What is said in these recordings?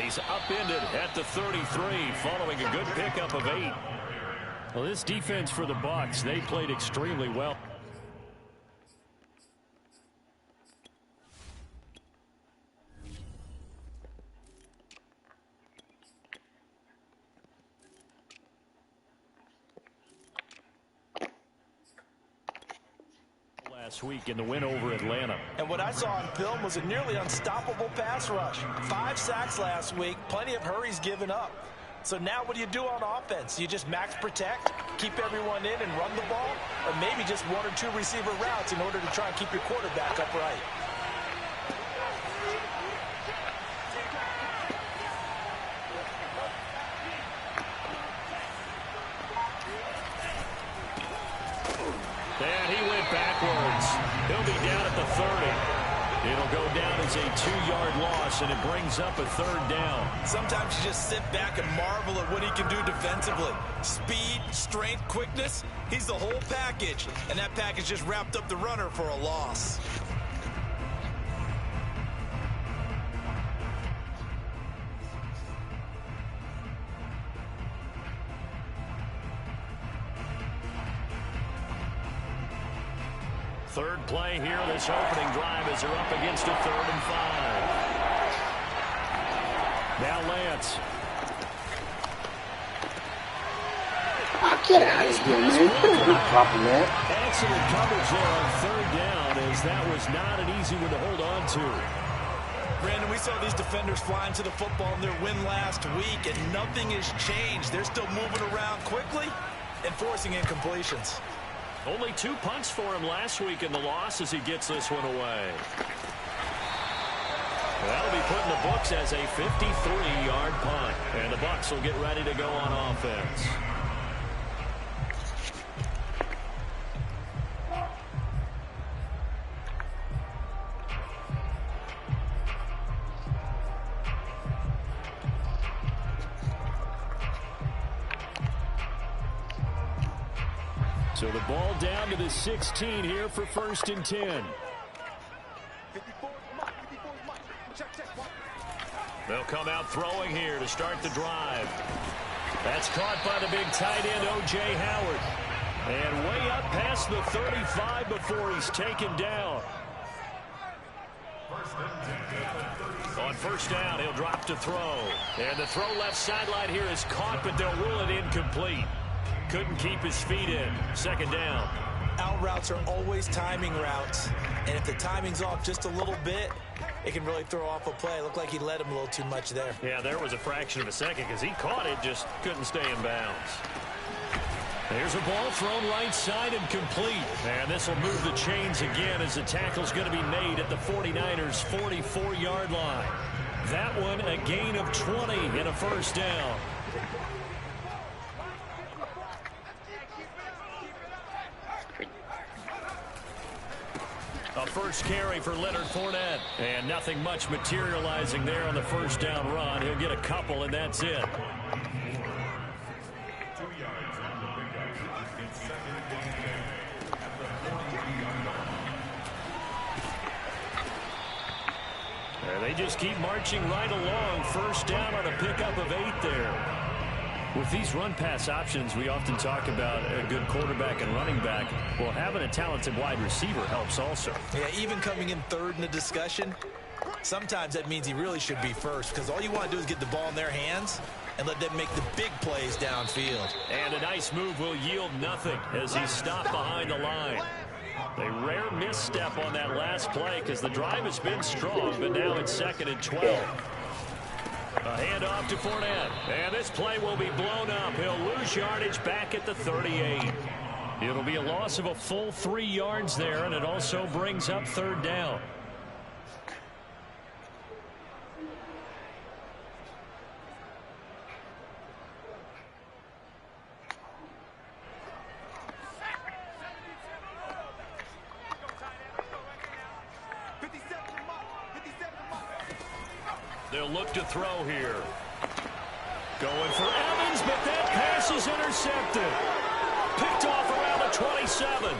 He's upended at the 33 following a good pickup of 8. Well, this defense for the Bucs, they played extremely well. Last week in the win over Atlanta. And what I saw on film was a nearly unstoppable pass rush. 5 sacks last week, plenty of hurries given up. So now what do you do on offense? You just max protect, keep everyone in and run the ball, or maybe just 1 or 2 receiver routes in order to try and keep your quarterback upright. And he went backwards. He'll be down at the 30. It'll go down as a 2-yard loss, and it brings up a 3rd down. Sometimes you just sit back and marvel at what he can do defensively. Speed, strength, quickness, he's the whole package. And that package just wrapped up the runner for a loss. Third play here, this opening drive as they're up against a 3rd and 5. Now Lance. Get out of here, man. Not dropping that. Excellent coverage there on 3rd down, as that was not an easy one to hold on to. Brandon, we saw these defenders flying to the football in their win last week, and nothing has changed. They're still moving around quickly and forcing incompletions. Only 2 punts for him last week in the loss as he gets this one away. That'll be put in the books as a 53-yard punt. And the Bucs will get ready to go on offense. So the ball down to the 16 here for 1st and 10. They'll come out throwing here to start the drive. That's caught by the big tight end, O.J. Howard. And way up past the 35 before he's taken down. On 1st down, he'll drop to throw. And the throw left sideline here is caught, but they'll rule it incomplete. Couldn't keep his feet in. 2nd down. Out routes are always timing routes. And if the timing's off just a little bit, it can really throw off a play. Looked like he led him a little too much there. Yeah, there was a fraction of a second because he caught it, just couldn't stay in bounds. There's a ball thrown right side and complete. And this will move the chains again as the tackle's going to be made at the 49ers' 44-yard line. That one a gain of 20 and a 1st down. A first carry for Leonard Fournette. And nothing much materializing there on the 1st down run. He'll get a couple, and that's it. And they just keep marching right along. 1st down on a pickup of 8 there. With these run-pass options, we often talk about a good quarterback and running back. Well, having a talented wide receiver helps also. Yeah, even coming in 3rd in the discussion, sometimes that means he really should be 1st, because all you want to do is get the ball in their hands and let them make the big plays downfield. And a nice move will yield nothing as he's stopped behind the line. A rare misstep on that last play because the drive has been strong, but now it's 2nd and 12. A handoff to Fournette. And this play will be blown up. He'll lose yardage back at the 38. It'll be a loss of a full 3 yards there, and it also brings up 3rd down. they'll look to throw here. Going for Evans, but that pass is intercepted. Picked off around the 27.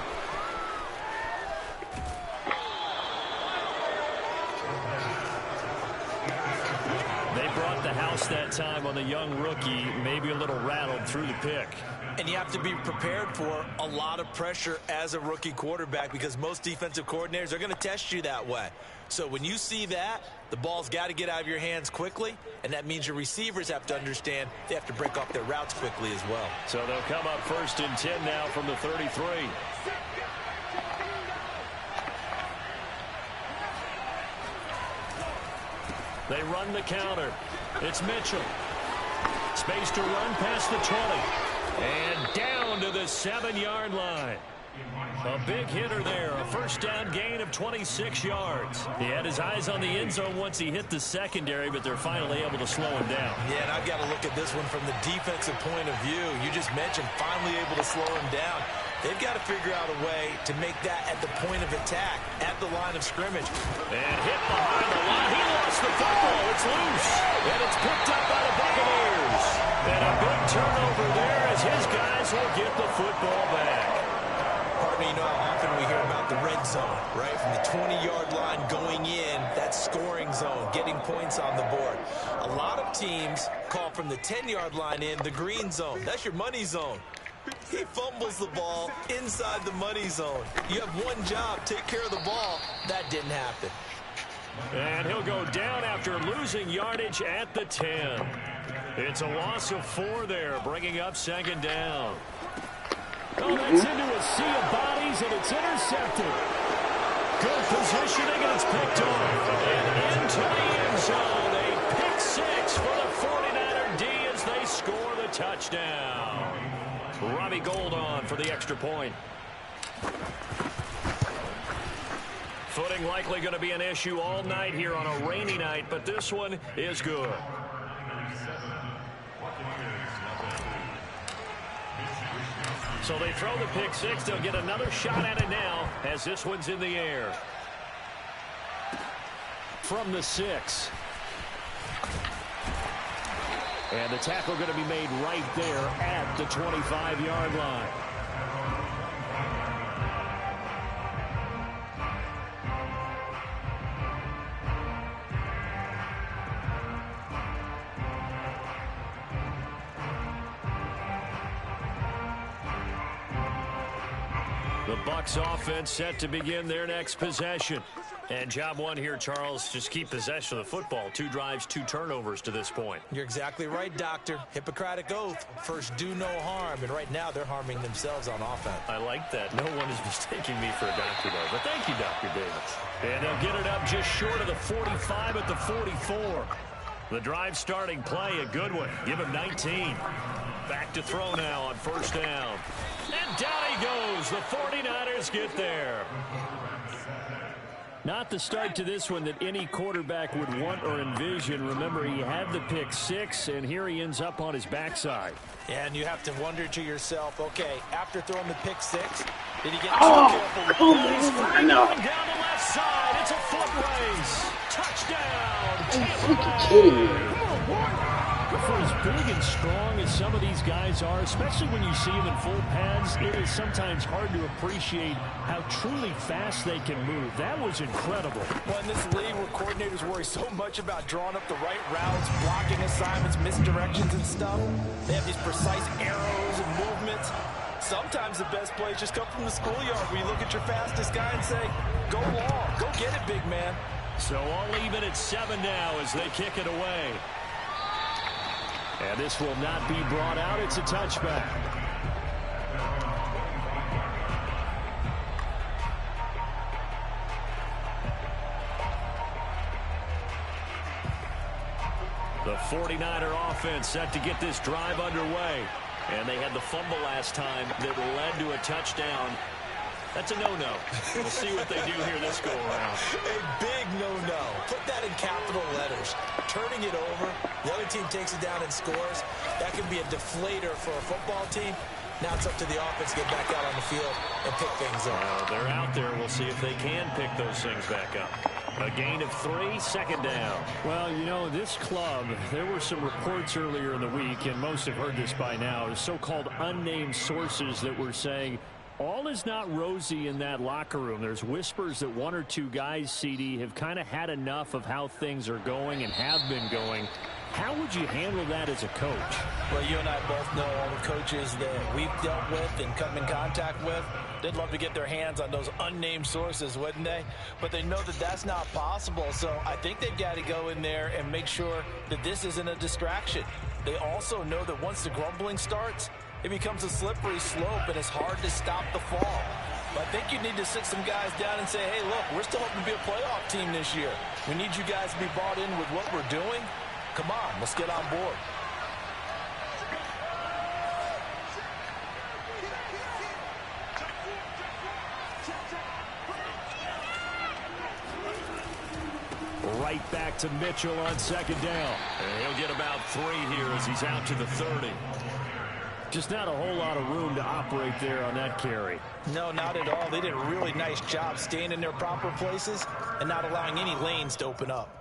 They brought the house that time on the young rookie, maybe a little rattled through the pick. And you have to be prepared for a lot of pressure as a rookie quarterback because most defensive coordinators are going to test you that way. So when you see that, the ball's got to get out of your hands quickly, and that means your receivers have to understand they have to break off their routes quickly as well. So they'll come up 1st and 10 now from the 33. They run the counter. It's Mitchell. Space to run past the 20. And down to the 7-yard line. A big hitter there. A first down gain of 26 yards. He had his eyes on the end zone once he hit the secondary, but they're finally able to slow him down. Yeah, and I've got to look at this one from the defensive point of view. You just mentioned finally able to slow him down. They've got to figure out a way to make that at the point of attack, at the line of scrimmage. And hit behind the line. He lost the football. It's loose. And it's picked up by the Buccaneers. And a big turnover there as his guys will get the football back. Partner, you know how often we hear about the red zone, right? From the 20-yard line going in, that scoring zone, getting points on the board. A lot of teams call from the 10-yard line in the green zone. That's your money zone. He fumbles the ball inside the money zone. You have one job, take care of the ball. That didn't happen. And he'll go down after losing yardage at the 10. It's a loss of 4 there, bringing up 2nd down. Oh, that's into a sea of bodies, and it's intercepted. Good positioning, and it's picked off. And into the end zone, a pick 6 for the 49er D as they score the touchdown. Robbie Gould on for the extra point. Footing likely going to be an issue all night here on a rainy night, but this one is good. So they throw the pick 6. They'll get another shot at it now as this one's in the air. From the 6. And the tackle going to be made right there at the 25-yard line. The Bucs offense set to begin their next possession. And job one here, Charles, just keep possession of the football. 2 drives, 2 turnovers to this point. You're exactly right, Doctor. Hippocratic oath. First, do no harm. And right now, they're harming themselves on offense. I like that. No one is mistaking me for a doctor, though. But thank you, Dr. Davis. And they'll get it up just short of the 45 at the 44. The drive starting play, a good one. Give him 19. Back to throw now on 1st down. And down he goes. The 49ers get there. Not the start to this one that any quarterback would want or envision. Remember, he had the pick 6, and here he ends up on his backside. And you have to wonder to yourself, okay, after throwing the pick 6, did he get too careful? Come on, I know. Down the left side, it's a foot race. Touchdown. Are you kidding me? For as big and strong as some of these guys are, especially when you see them in full pads, it is sometimes hard to appreciate how truly fast they can move. That was incredible. Well, in this league where coordinators worry so much about drawing up the right routes, blocking assignments, misdirections and stuff, they have these precise arrows and movements. Sometimes the best plays just come from the schoolyard where you look at your fastest guy and say, go long, go get it, big man. So all even at 7 now as they kick it away. And this will not be brought out. It's a touchback. The 49er offense set to get this drive underway. And they had the fumble last time that led to a touchdown. That's a no-no. We'll see what they do here this go-around. A big no-no. Put that in capital letters. Turning it over, the other team takes it down and scores. That can be a deflator for a football team. Now it's up to the offense to get back out on the field and pick things up. They're out there. We'll see if they can pick those things back up. A gain of 3, second down. Well, you know, this club, there were some reports earlier in the week, and most have heard this by now, so-called unnamed sources that were saying all is not rosy in that locker room. There's whispers that one or two guys, CD, have kind of had enough of how things are going and have been going. How would you handle that as a coach? Well, you and I both know all the coaches that we've dealt with and come in contact with. They'd love to get their hands on those unnamed sources, wouldn't they? But they know that that's not possible. So I think they've got to go in there and make sure that this isn't a distraction. They also know that once the grumbling starts, it becomes a slippery slope and it's hard to stop the fall. But I think you need to sit some guys down and say, hey, look, we're still hoping to be a playoff team this year. We need you guys to be bought in with what we're doing. Come on, let's get on board. Right back to Mitchell on second down. And he'll get about 3 here as he's out to the 30. Just not a whole lot of room to operate there on that carry. No, not at all. They did a really nice job staying in their proper places and not allowing any lanes to open up.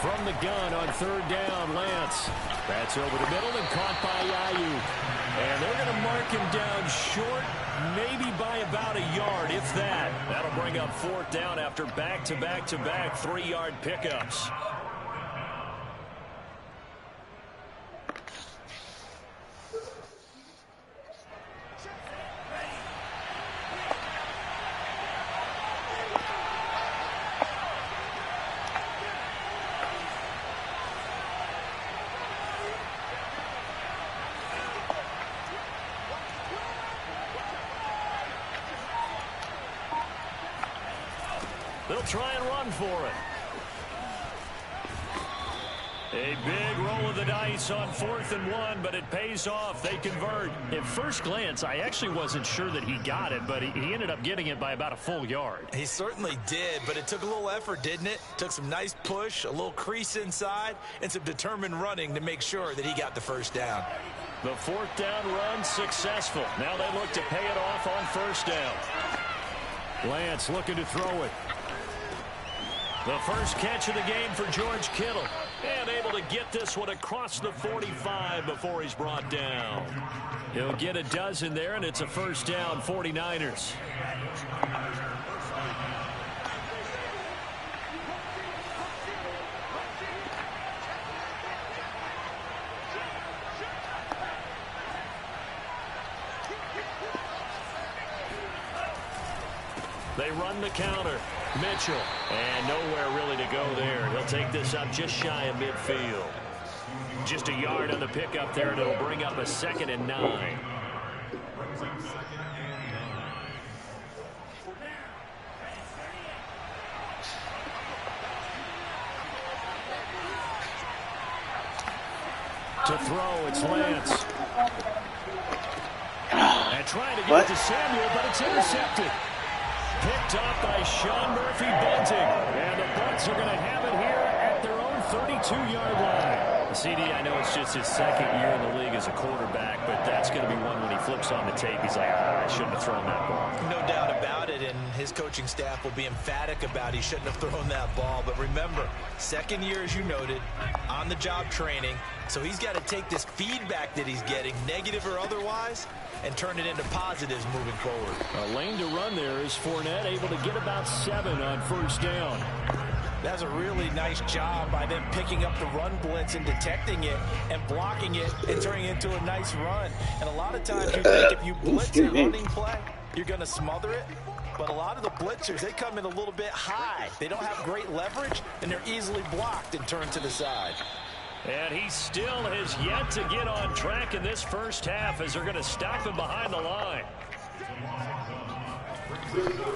From the gun on third down, Lance. That's over the middle and caught by Ayuk. And they're going to mark him down short, maybe by about a yard, if that. That'll bring up fourth down after back-to-back-to-back 3-yard pickups. They'll try and run for it. A big roll of the dice on 4th and 1, but it pays off. They convert. At first glance, I actually wasn't sure that he got it, but he ended up getting it by about a full yard. He certainly did, but it took a little effort, didn't it? Took some nice push, a little crease inside, and some determined running to make sure that he got the first down. The 4th down run successful. Now they look to pay it off on 1st down. Lance looking to throw it. The first catch of the game for George Kittle. And able to get this one across the 45 before he's brought down. He'll get a dozen there, and it's a first down, 49ers. They run the counter. Mitchell. And nowhere really to go there. He'll take this up just shy of midfield. Just a yard on the pickup there, and it'll bring up a 2nd and 9. To throw, it's Lance. And trying to get it to Samuel, but it's intercepted. Picked up by Sean Murphy-Bunting. And the Bucs are going to have it here at their own 32-yard line. CD, I know it's just his 2nd year in the league as a quarterback, but that's going to be one when he flips on the tape. He's like, I shouldn't have thrown that ball. No doubt about it, and his coaching staff will be emphatic about he shouldn't have thrown that ball. But remember, 2nd year, as you noted, on-the-job training. So he's got to take this feedback that he's getting, negative or otherwise, and turn it into positives moving forward. A lane to run there is Fournette, able to get about 7 on 1st down. That's a really nice job by them picking up the run blitz and detecting it and blocking it and turning it into a nice run. And a lot of times you think if you blitz a running play, you're going to smother it. But a lot of the blitzers, they come in a little bit high. They don't have great leverage, and they're easily blocked and turned to the side. And he still has yet to get on track in this first half as they're going to stop him behind the line.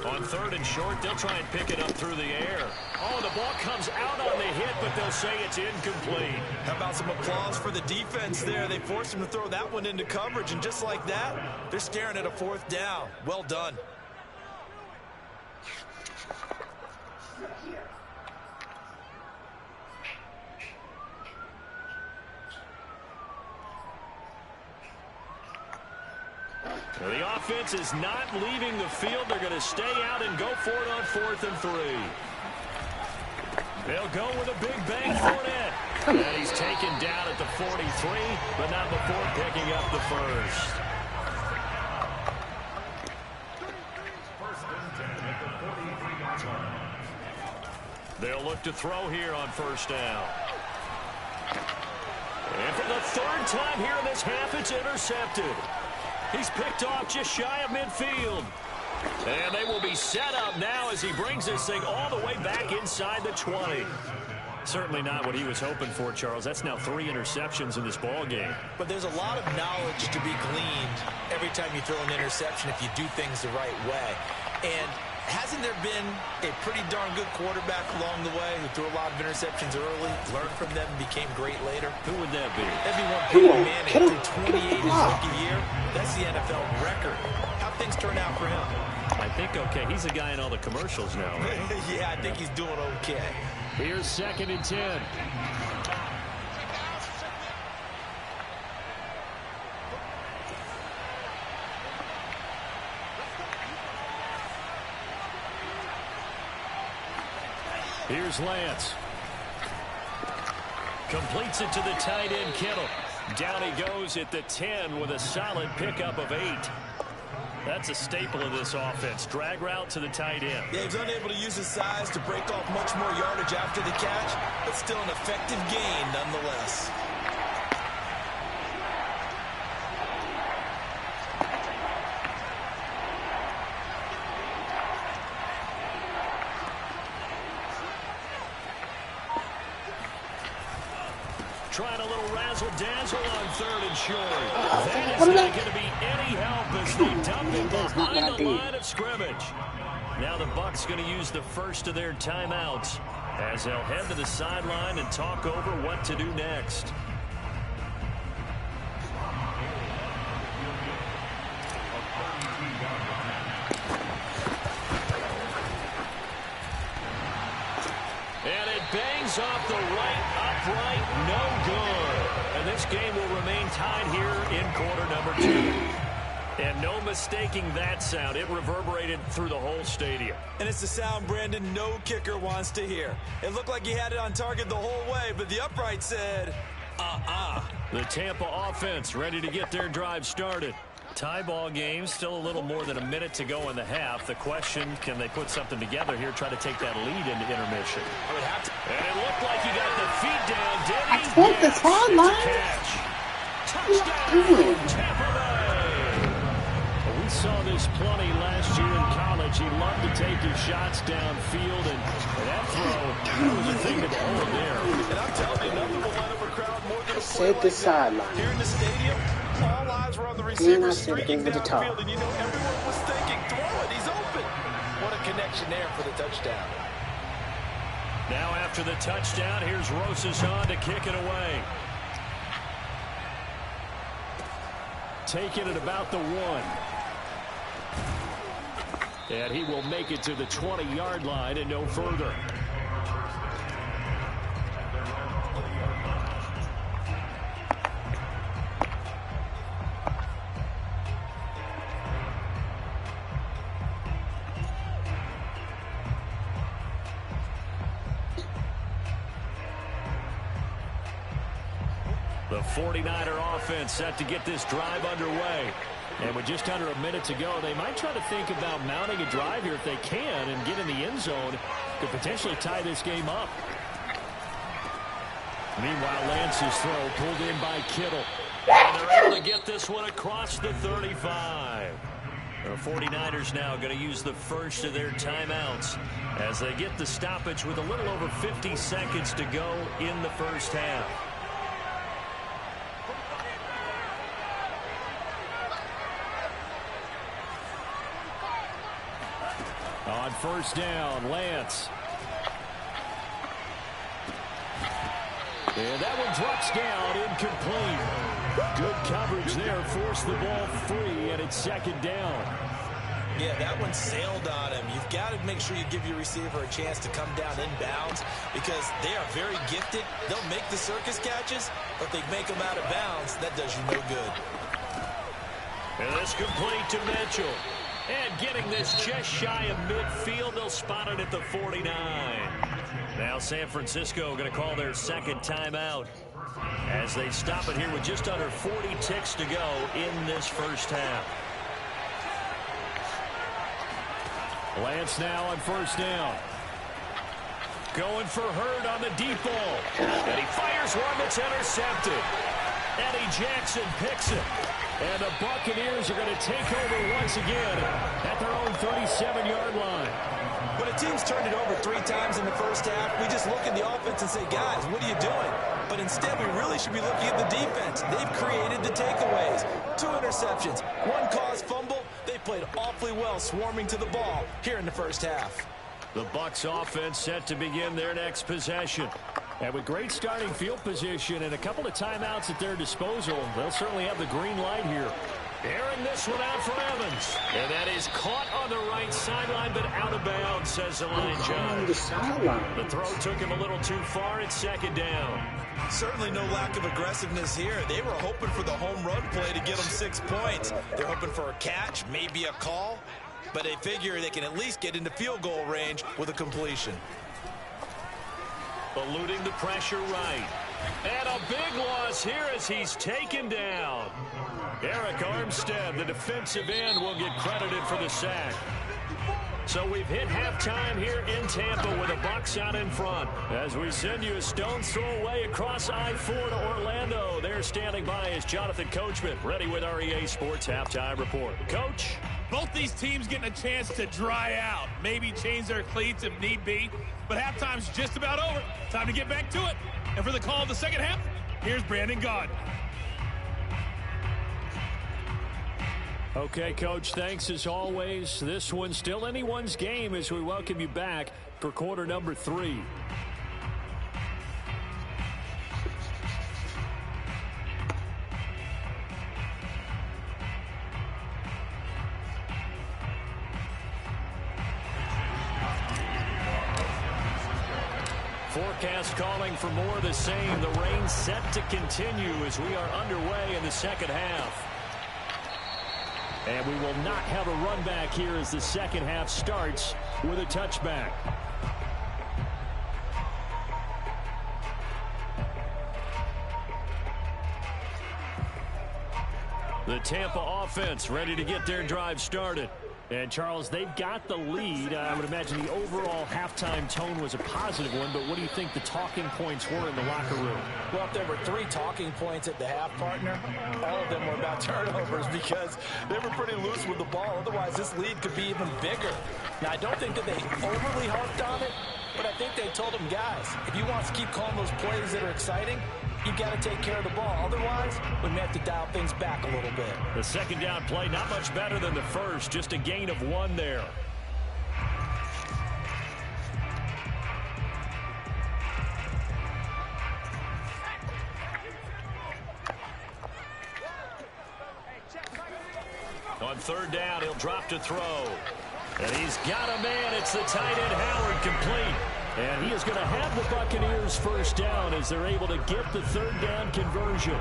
On 3rd and short, they'll try and pick it up through the air. Oh, the ball comes out on the hit, but they'll say it's incomplete. How about some applause for the defense there? They forced him to throw that one into coverage, and just like that, they're staring at a 4th down. Well done. The offense is not leaving the field. They're going to stay out and go for it on 4th and 3. They'll go with a big bang Fournette. And he's taken down at the 43, but not before picking up the first. They'll look to throw here on 1st down. And for the 3rd time here in this half, it's intercepted. He's picked off just shy of midfield. And they will be set up now as he brings this thing all the way back inside the 20. Certainly not what he was hoping for, Charles. That's now 3 interceptions in this ball game. But there's a lot of knowledge to be gleaned every time you throw an interception if you do things the right way. And hasn't there been a pretty darn good quarterback along the way who threw a lot of interceptions early, learned from them, and became great later? Who would that be? That'd be one Peyton Manning. Threw 28 his rookie year. That's the NFL record. How things turn out for him? I think okay. He's a guy in all the commercials now, right? Yeah, I think he's doing okay. Here's 2nd and 10. Here's Lance. Completes it to the tight end, Kittle. Down he goes at the 10 with a solid pickup of 8. That's a staple of this offense. Drag route to the tight end. Yeah, he's unable to use his size to break off much more yardage after the catch, but still an effective gain nonetheless. Trying a little razzle-dazzle on 3rd and short. That is not going to be any help as they dump it behind the line of scrimmage. Now the Bucs going to use the first of their timeouts as they'll head to the sideline and talk over what to do next. And it bangs off the right upright, no good. And this game will remain tied here in quarter number 2. And no mistaking that sound. It reverberated through the whole stadium. And it's the sound, Brandon, no kicker wants to hear. It looked like he had it on target the whole way, but the upright said, The Tampa offense ready to get their drive started. Tie ball game, still a little more than a minute to go in the half. The question, can they put something together here, try to take that lead into intermission? I would have to. And it looked like he got the feet down, did he? I think the sideline. Touchdown, Tampa Bay. Well, we saw this plenty last year in college. He loved to take his shots downfield, and that throw, that was a thing to behold there. And I'm telling you, nothing will light up a crowd more than a play Said the like that. sideline. Here in the stadium, all eyes were on the receiver streaking over the top. downfield, and you know everyone was thinking, throw it, he's open. What a connection there for the touchdown. Now after the touchdown, here's Rosas to kick it away. Taking it about the 1. And he will make it to the 20-yard line and no further. The 49er offense set to get this drive underway. And with just under a minute to go, they might try to think about mounting a drive here if they can and get in the end zone. Could potentially tie this game up. Meanwhile, Lance's throw pulled in by Kittle. And they're able to get this one across the 35. The 49ers now going to use the first of their timeouts as they get the stoppage with a little over 50 seconds to go in the first half. On first down, Lance. And that one drops down, incomplete. Good coverage there, forced the ball free, and it's second down. Yeah, that one sailed on him. You've got to make sure you give your receiver a chance to come down inbounds because they are very gifted. They'll make the circus catches, but if they make them out of bounds, that does you no good. And this complete to Mitchell. And getting this just shy of midfield, they'll spot it at the 49. Now San Francisco going to call their second timeout as they stop it here with just under 40 ticks to go in this first half. Lance now on first down. Going for Hurd on the deep ball. And he fires one that's intercepted. Eddie Jackson picks it. And the Buccaneers are going to take over once again at their own 37-yard line. When a team's turned it over 3 times in the first half, we just look at the offense and say, guys, what are you doing? But instead, we really should be looking at the defense. They've created the takeaways. 2 interceptions, 1 caused fumble. They played awfully well swarming to the ball here in the first half. The Bucs offense set to begin their next possession. And with great starting field position and a couple of timeouts at their disposal, they'll certainly have the green light here. Airing this one out for Evans. And that is caught on the right sideline, but out of bounds, says the line judge. The throw took him a little too far. It's second down. Certainly no lack of aggressiveness here. They were hoping for the home run play to get them 6 points. They're hoping for a catch, maybe a call, but they figure they can at least get into field goal range with a completion. Eluding the pressure right. And a big loss here as he's taken down. Eric Armstead, the defensive end, will get credited for the sack. So we've hit halftime here in Tampa with the Bucs out in front. As we send you a stone's throw away across I-4 to Orlando. There standing by is Jonathan Coachman, ready with our EA Sports Halftime Report. Coach? Both these teams getting a chance to dry out, maybe change their cleats if need be. But halftime's just about over. Time to get back to it. And for the call of the second half, here's Brandon Gaudin. Okay, Coach, thanks as always. This one's still anyone's game as we welcome you back for quarter number 3. Forecast calling for more of the same. The rain set to continue as we are underway in the second half. And we will not have a run back here as the second half starts with a touchback. The Tampa offense ready to get their drive started. And, Charles, they've got the lead. I would imagine the overall halftime tone was a positive one, but what do you think the talking points were in the locker room? Well, if there were 3 talking points at the half, partner, all of them were about turnovers because they were pretty loose with the ball. Otherwise, this lead could be even bigger. Now, I don't think that they overly harped on it, but I think they told them, guys, if you want to keep calling those plays that are exciting, you've got to take care of the ball. Otherwise, we may have to dial things back a little bit. The second down play, not much better than the first. Just a gain of 1 there. On third down, he'll drop to throw. And he's got a man. It's the tight end, Howard, complete. And he is going to have the Buccaneers first down as they're able to get the third down conversion.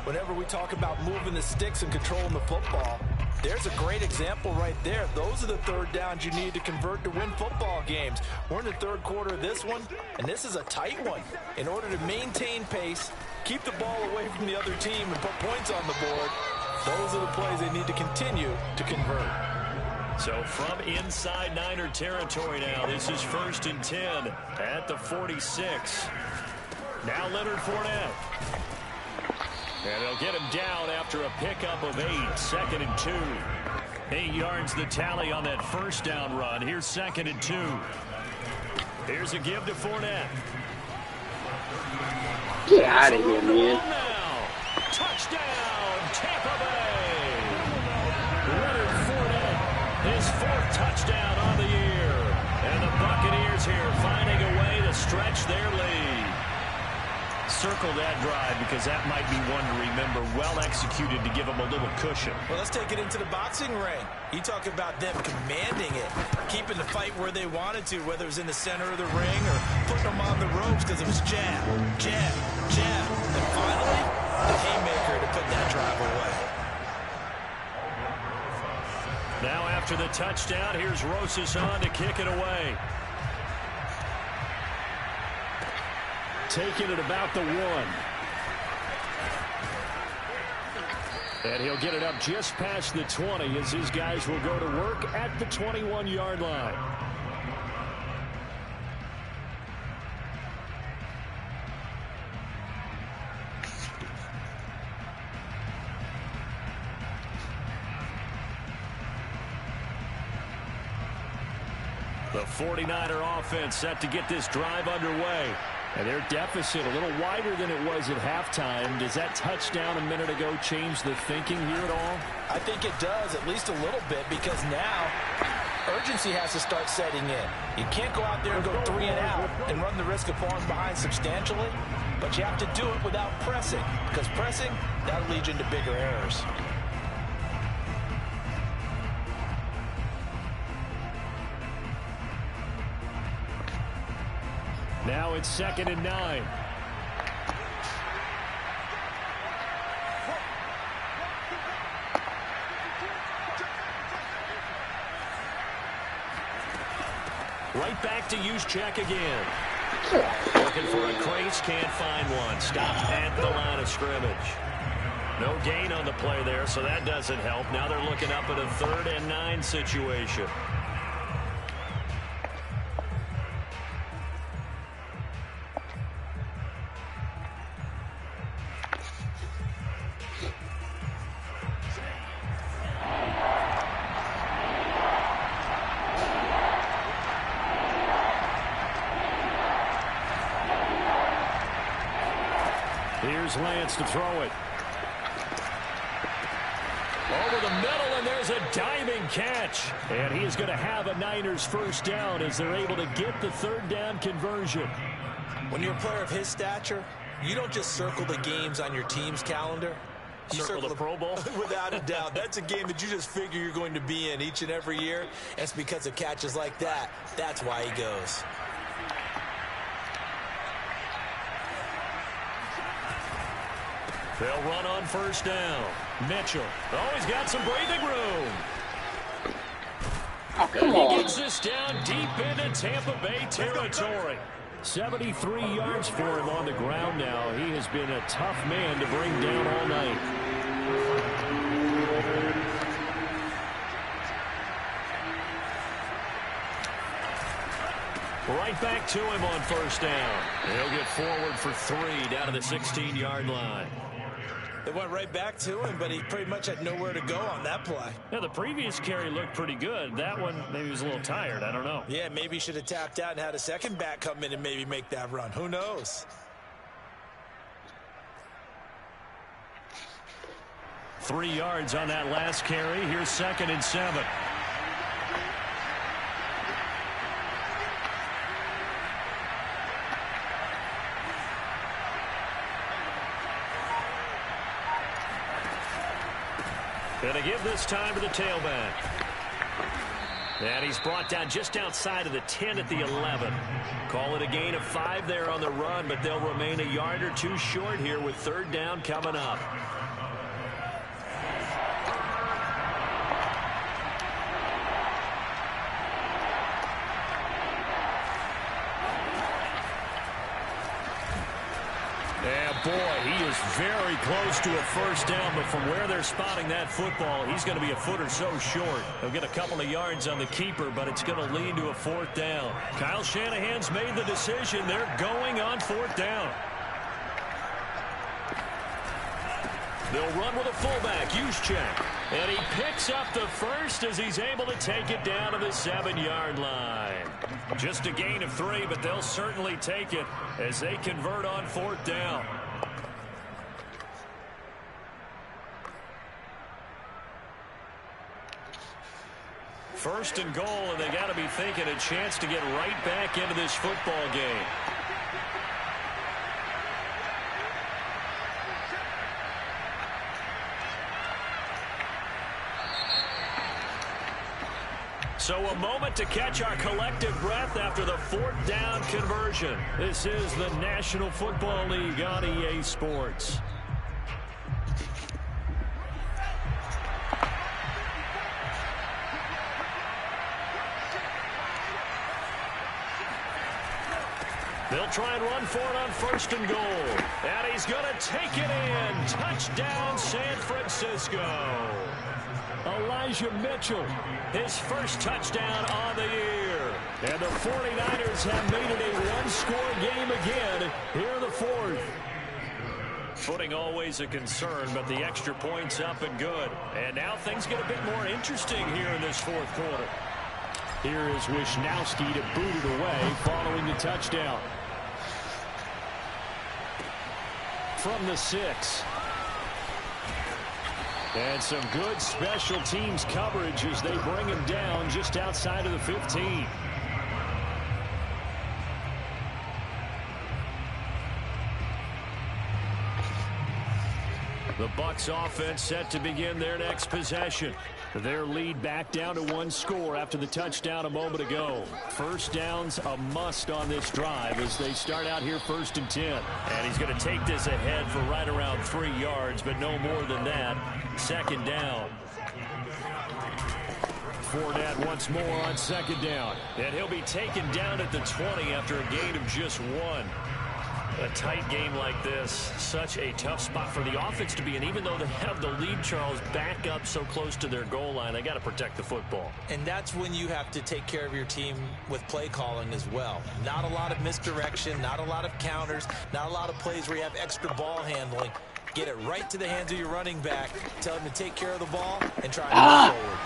Whenever we talk about moving the sticks and controlling the football, there's a great example right there. Those are the third downs you need to convert to win football games. We're in the third quarter of this one, and this is a tight one. In order to maintain pace, keep the ball away from the other team, and put points on the board, those are the plays they need to continue to convert. So from inside Niner territory now, this is 1st and 10 at the 46. Now Leonard Fournette. And they'll get him down after a pickup of 8, 2nd and 2. 8 yards the tally on that first down run. Here's 2nd and 2. Here's a give to Fournette. Get out of here, man. Now. Touchdown, Tampa Bay. Leonard Fournette, his 4th touchdown on the year. And the Buccaneers here finding a way to stretch their lead. Circle that drive because that might be one to remember. Well executed to give them a little cushion. Well, let's take it into the boxing ring. You talk about them commanding it, keeping the fight where they wanted to, whether it was in the center of the ring or putting them on the ropes because it was jab, jab, jab. And finally, the haymaker to put that drive away. Now after the touchdown, here's Rosas on to kick it away. Taking it about the 1. And he'll get it up just past the 20 as his guys will go to work at the 21-yard line. The 49er offense set to get this drive underway. And their deficit a little wider than it was at halftime. Does that touchdown a minute ago change the thinking here at all? I think it does, at least a little bit, because now urgency has to start setting in. You can't go out there and go 3 and out and run the risk of falling behind substantially, but you have to do it without pressing, because pressing, that'll lead you into bigger errors. Now it's 2nd and 9. Right back to Juszczyk again. Looking for a crease, can't find one. Stopped at the line of scrimmage. No gain on the play there, so that doesn't help. Now they're looking up at a 3rd and 9 situation. Here's Lance to throw it. Over the middle, and there's a diving catch. And he is going to have a Niners first down as they're able to get the 3rd down conversion. When you're a player of his stature, you don't just circle the games on your team's calendar. You Circle the Pro Bowl? Without a doubt. That's a game that you just figure you're going to be in each and every year. And it's because of catches like that. That's why he goes. They'll run on first down. Mitchell. Oh, he's got some breathing room. Oh, come He on. gets this down deep into Tampa Bay territory. 73 yards for him on the ground now. He has been a tough man to bring down all night. Right back to him on first down. He'll get forward for 3 down to the 16-yard line. It went right back to him, but he pretty much had nowhere to go on that play. Now, the previous carry looked pretty good. That one, maybe he was a little tired. I don't know. Yeah, maybe he should have tapped out and had a second back come in and maybe make that run. Who knows? 3 yards on that last carry. Here's 2nd and 7. Going to give this time to the tailback. And he's brought down just outside of the 10 at the 11. Call it a gain of 5 there on the run, but they'll remain a yard or 2 short here with 3rd down coming up. Boy, he is very close to a first down, but from where they're spotting that football, he's going to be a foot or so short. He'll get a couple of yards on the keeper, but it's going to lead to a 4th down. Kyle Shanahan's made the decision. They're going on 4th down. They'll run with a fullback, Juszczyk. And he picks up the first as he's able to take it down to the 7-yard line. Just a gain of 3, but they'll certainly take it as they convert on 4th down. First and goal, and they got to be thinking a chance to get right back into this football game. So a moment to catch our collective breath after the 4th down conversion. This is the National Football League on EA Sports. They'll try and run for it on 1st and goal. And he's going to take it in. Touchdown, San Francisco. Elijah Mitchell, his first touchdown on the year. And the 49ers have made it a one-score game again here in the 4th. Footing always a concern, but the extra points up and good. And now things get a bit more interesting here in this 4th quarter. Here is Wisnowski to boot it away following the touchdown. From the 6. And some good special teams coverage as they bring him down just outside of the 15. The Bucs offense set to begin their next possession. Their lead back down to 1 score after the touchdown a moment ago. First down's a must on this drive as they start out here 1st and 10. And he's going to take this ahead for right around 3 yards, but no more than that. 2nd down. Fournette once more on 2nd down. And he'll be taken down at the 20 after a gain of just 1. A tight game like this, such a tough spot for the offense to be in. Even though they have the lead, Charles, back up so close to their goal line, they got to protect the football. And that's when you have to take care of your team with play calling as well. Not a lot of misdirection, not a lot of counters, not a lot of plays where you have extra ball handling. Get it right to the hands of your running back, tell him to take care of the ball, and try to move forward.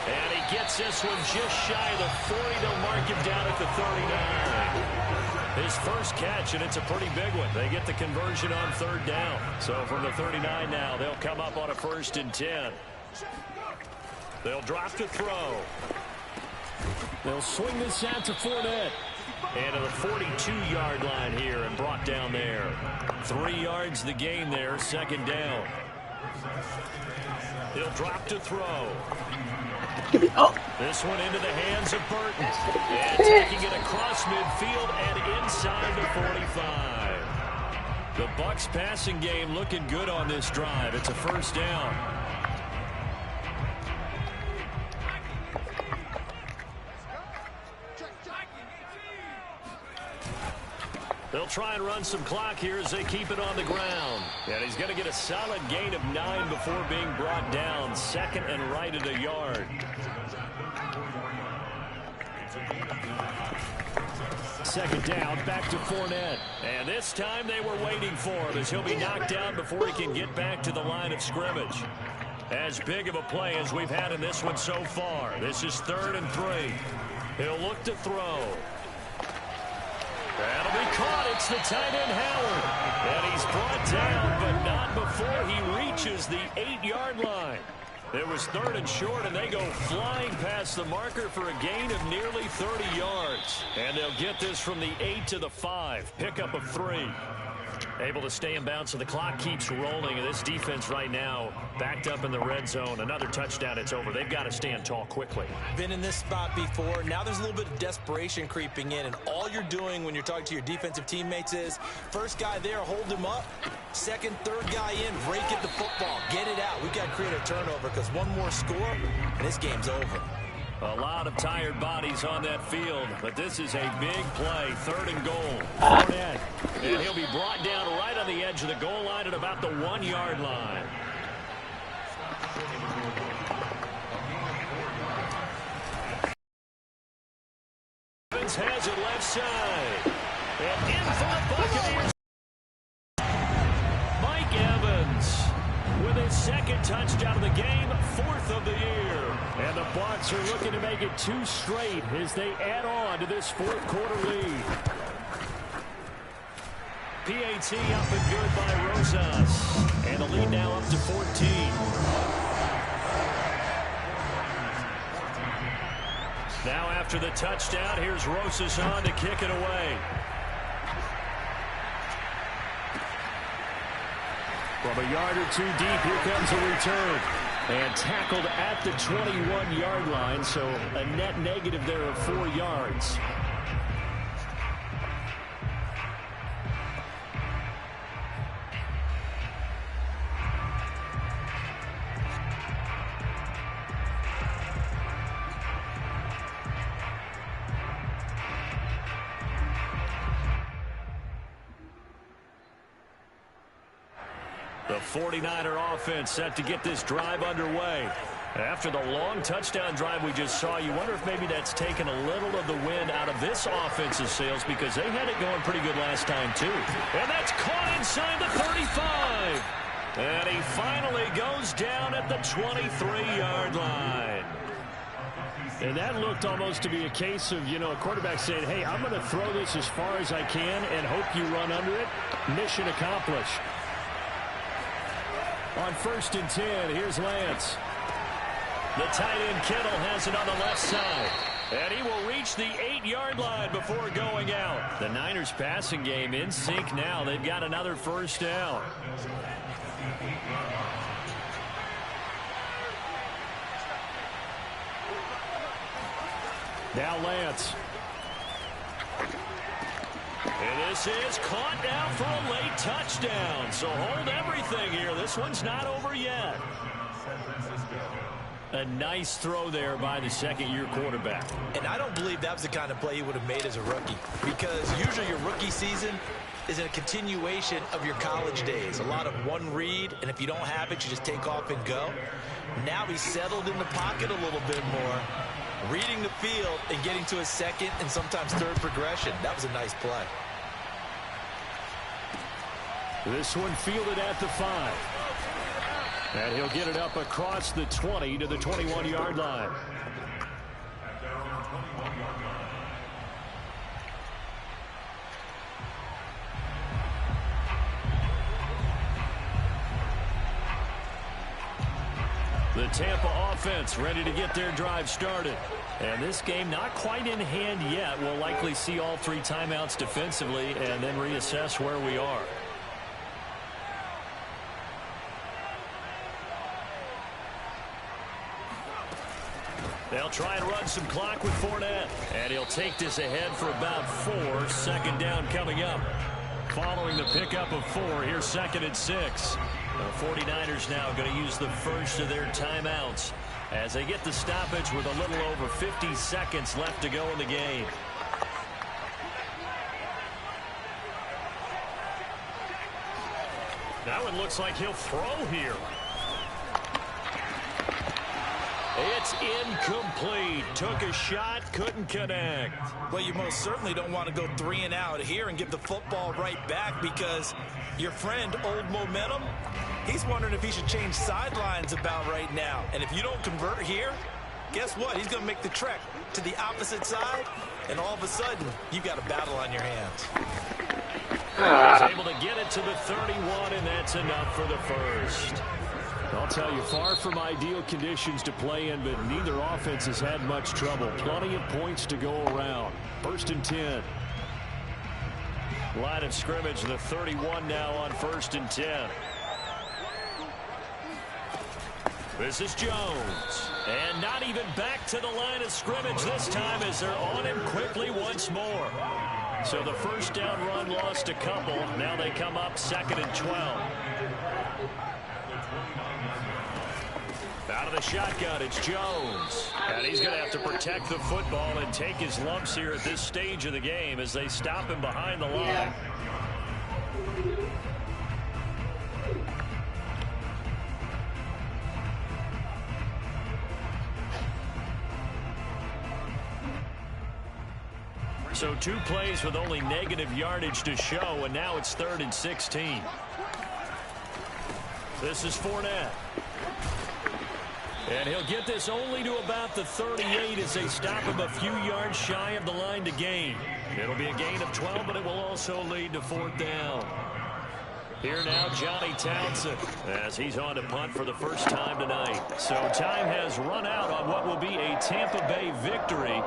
And he gets this one just shy of the 40. They'll mark him down at the 39. His first catch, and it's a pretty big one. They get the conversion on 3rd down. So from the 39 now, they'll come up on a 1st and 10. They'll drop to throw. They'll swing this out to Fournette. And to the 42-yard line here and brought down there. 3 yards the gain there, 2nd down. He'll drop to throw. This one into the hands of Burton. And taking it across midfield and inside the 45. The Bucs passing game looking good on this drive. It's a 1st down. They'll try and run some clock here as they keep it on the ground. And he's going to get a solid gain of 9 before being brought down. 2nd and right at a yard. Second down, back to Fournette. And this time they were waiting for him as he'll be knocked down before he can get back to the line of scrimmage. As big of a play as we've had in this one so far. This is 3rd and 3. He'll look to throw. That'll be caught. It's the tight end, Howard. And he's brought down, but not before he reaches the 8-yard line. It was 3rd and short, and they go flying past the marker for a gain of nearly 30 yards. And they'll get this from the 8 to the 5. Pickup of 3. Able to stay in bounds, so the clock keeps rolling. And this defense right now backed up in the red zone. Another touchdown, it's over. They've got to stand tall quickly. Been in this spot before. Now there's a little bit of desperation creeping in. And all you're doing when you're talking to your defensive teammates is, first guy there, hold him up. 2nd, 3rd guy in, rake at the football. Get it out. We've got to create a turnover because one more score, and this game's over. A lot of tired bodies on that field, but this is a big play. 3rd and goal. Fournette. And he'll be brought down right on the edge of the goal line at about the 1-yard line. Evans has it left side. And in for the Buccaneers. Mike Evans with his 2nd touchdown of the game, 4th of the year. And the Bucs are looking to make it 2 straight as they add on to this 4th quarter lead. PAT up and good by Rosas. And the lead now up to 14. Now after the touchdown, here's Rosas on to kick it away. From a yard or two deep, here comes a return. And tackled at the 21-yard line, so a net negative there of 4 yards. The 49er offense set to get this drive underway. After the long touchdown drive we just saw, you wonder if maybe that's taken a little of the wind out of this offense's sails, because they had it going pretty good last time too. And that's caught inside the 35. And he finally goes down at the 23-yard line. And that looked almost to be a case of, a quarterback saying, hey, I'm going to throw this as far as I can and hope you run under it. Mission accomplished. On 1st and 10, here's Lance. The tight end Kittle has it on the left side. And he will reach the 8-yard line before going out. The Niners passing game in sync now. They've got another first down. Now Lance. And this is caught now for a late touchdown. So hold everything here. This one's not over yet. A nice throw there by the second-year quarterback. And I don't believe that was the kind of play he would have made as a rookie, because usually your rookie season is a continuation of your college days. A lot of one read, and if you don't have it, you just take off and go. Now he's settled in the pocket a little bit more, reading the field and getting to a second and sometimes third progression. That was a nice play. This one fielded at the 5. And he'll get it up across the 20 to the 21-yard line. The Tampa offense ready to get their drive started. And this game not quite in hand yet. We'll likely see all 3 timeouts defensively and then reassess where we are. They'll try and run some clock with Fournette. And he'll take this ahead for about 4. 2nd down coming up. Following the pickup of 4, here's 2nd and 6. The 49ers now going to use the first of their timeouts as they get the stoppage with a little over 50 seconds left to go in the game. That one looks like he'll throw here. It's incomplete. Took a shot, couldn't connect. Well, you most certainly don't want to go 3 and out here and give the football right back, because your friend, Old Momentum, he's wondering if he should change sidelines about right now. And if you don't convert here, guess what? He's going to make the trek to the opposite side, and all of a sudden, you've got a battle on your hands. He's able to get it to the 31, and that's enough for the first. I'll tell you, far from ideal conditions to play in, but neither offense has had much trouble. Plenty of points to go around. 1st and 10. Line of scrimmage, the 31 now on 1st and 10. This is Jones. And not even back to the line of scrimmage this time as they're on him quickly once more. So the first down run lost a couple. Now they come up 2nd and 12. Out of the shotgun, it's Jones. And he's going to have to protect the football and take his lumps here at this stage of the game as they stop him behind the line. So 2 plays with only negative yardage to show, and now it's 3rd and 16. This is Fournette. And he'll get this only to about the 38 as they stop him a few yards shy of the line to gain. It'll be a gain of 12, but it will also lead to 4th down. Here now, Johnny Townsend, as he's on to punt for the first time tonight. So time has run out on what will be a Tampa Bay victory.